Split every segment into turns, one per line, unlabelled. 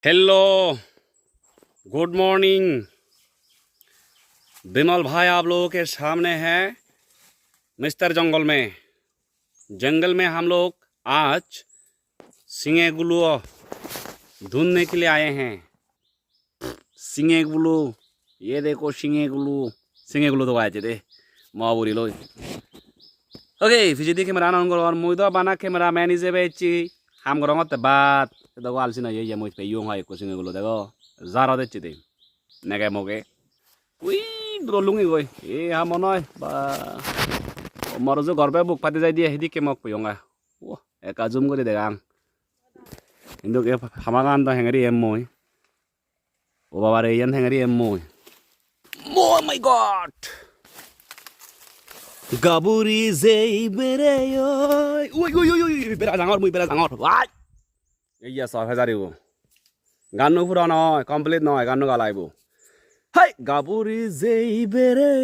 Hello good morning Bimal भाई, आप लोगों के सामने है मिस्टर जंगल में हम लोग आज सिंगेगुलू ढूंढने के लिए आए हैं। सिंगेगुलू, ये देखो सिंगेगुलू तो आए थे माबुरी लो। ओके फिजिदी कैमरा नंगर और मुइदो बाना कैमरा मैन इजे बेची हम गरंगत बात देखो आलसी ना ये मुझ पे यूं है कुछ सिंगेगुलू देखो ज़ारा दे चिते नेगे मोगे उई द्रोलुंगी गई ये हम नय बा मारो जो घर पे बुक पाते जाई दिए हिदी के मक पयोंगा ओ एक आजुम করে দেখাং কিন্তু কে হামাগান তো হেঙ্গারি এম মই ও বাবা রে ইয়ান হেঙ্গারি এম মই ও মাই গড গাবুরি যেই বেরে ওই ওই ওই ওই বেরা ডাঙর ওয়াই এইয়া 6000 ইগো গানো পুরা নয় কমপ্লিট নয় গানো গালাইবো হাই গাবুরি যেই বেরে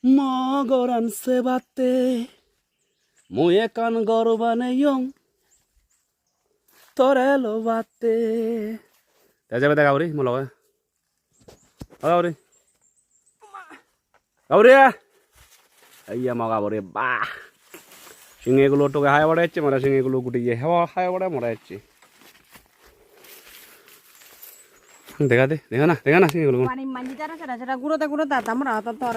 মগরান সেবাতে মুয়ে কান গরবানে ইয়ং তোরে লোবাতে যাবে দে গাবুরি মো লগে গাবুরি গাবুরি এইয়া মগা বরে বাহ সিংহেগুলো টোকে হায় বড় যাচ্ছে মানে সিংহেগুলো গুটিয়ে হেওয়া হায় বড় মরা যাচ্ছে দেখা না সিংহেগুলো
পানি মাঝি যারা সেটা গুঁড়োতে আমরা তোর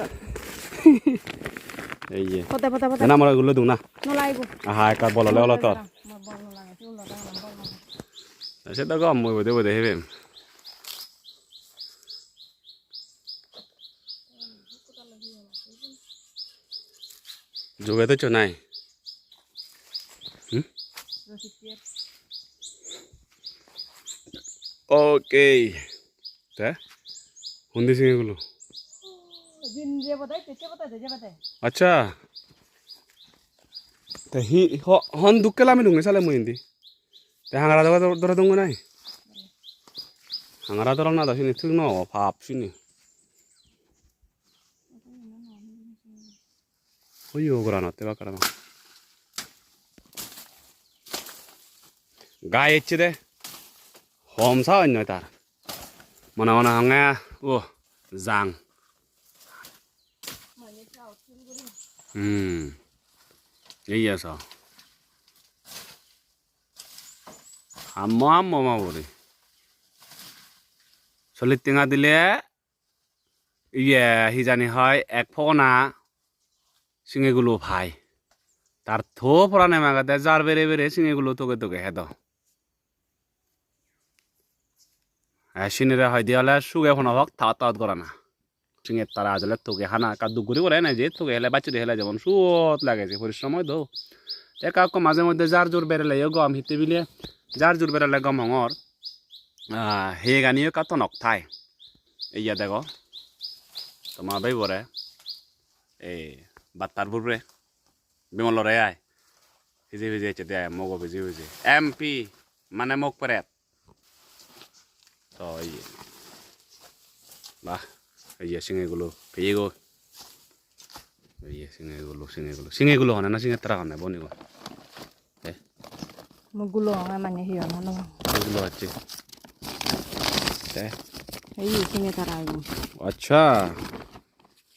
এই যে
পতে
না আমরা গুলো দু না
নলাইবো
আহা একা বললে হলো তোর সেটা কম মই বদে হেবে যোগে তো চনাই ওকে তে হুন্দি সিংহেগুলো अच्छा ते ही हन दुक्केला मी दुंगे साले मुइंदी ते हांगारा दरा दुंगो नाय हांगारा दरा ना दसिनि ठीक न फाप सिनि ओयो गराना ते बाकराना गाय इच्छे होम सा अन्य तार मना हांगा ओ जांग यही ऐसा हम बोले चलित टेंगा दिले ये ही जानी है एक फोना सिंगेगुलू भाई तार थो फराने मागाते जार बेरे सिंगेगुलू तोके है दो सिनेरे है दियाले सुगे फोना वक्त था कराना सिंगे तारा आजले तोके हाना का दुगुरी करे ना जे तोके हेले बाच्ची हेले जेमन सुत लागे जे परिश्रम दो ते काको माঝে মধ্যে जार जुर बेरे लायो गम हिते बिले जार जुर बेरे ला गम हंगर हे गानियो का तो नकथाय एया देखो तमा भाई बरे ए बातार बुरे बिमल रे आय ভিজে চতে মগো ভিজে এমপি মানে মক পরে তো এই বাহ iya singegulo pego iya singegulo hana na singe tara kana boni go
mugulo amanya hiyo no
mugulo ache
ei singe tarago
acha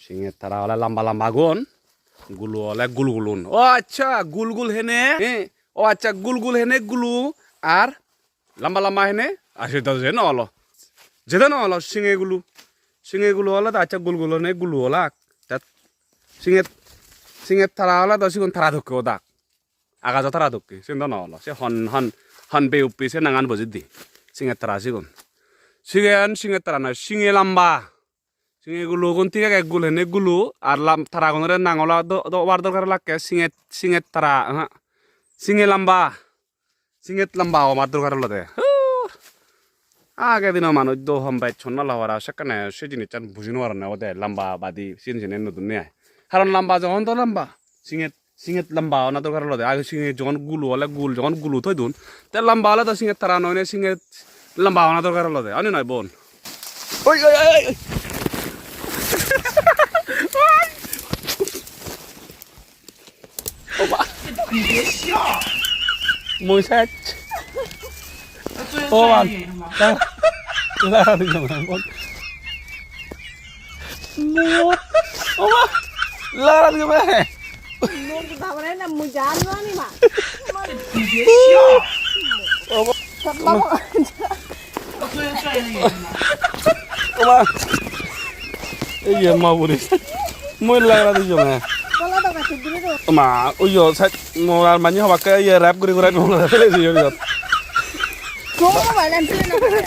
singe tara wala lamba gon gulo wala gulgulun oh acha gulgul hene oh acha gulgul hene gulu ar lamba hene ashe to je no holo सिंगेगुलू वाला तो अच्छा गुलगुलो ने गुलू वाला तब सिंगे थारा वाला तो सिगुन थारा धुके होता आगा जो थारा धुके सिंगो ना वाला से हन पे उपी से नंगान बजिद्दी सिंगे थारा सिंगे थारा ना सिंगे लंबा सिंगेगुलू गुन तीका के गुल है ने गुलू आर लम थारा गुन रे नंगोला दो वार दो कर लाके सिंगे थारा सिंगे लंबा वो मार दो कर लोटे आगे दिन मानो दो हम बैठ छोड़ना लहरा सकने से जिन्हें चंद बुझने वाला ना होता है लंबा बादी सीन ने दुनिया है हर लंबा जोन तो लंबा सिंगे लंबा ना तो कर लो दे आगे सिंगे जोन गुलू वाला जोन गुलू तो दून ते लंबा वाला तो सिंगे तरा नोने सिंगे लंबा ना तो कर लो दे अन्य ना बोन ओय ओबा मुझे ও মান লাগা দিছ ও মা লাগা দিছ মে
Nung tawre na mo jan ni ma.
ও মা এই মা বুড়ি মই লাগা দিছ মে
Wala daw kasi dili do.
মা ওই সাইড মোর মানি হবা কে র‍্যাপ করে করে ফেলে দিছ
Kung mo ba lan pila na.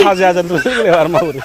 হাজার হাজার তুই আর মা বুড়ি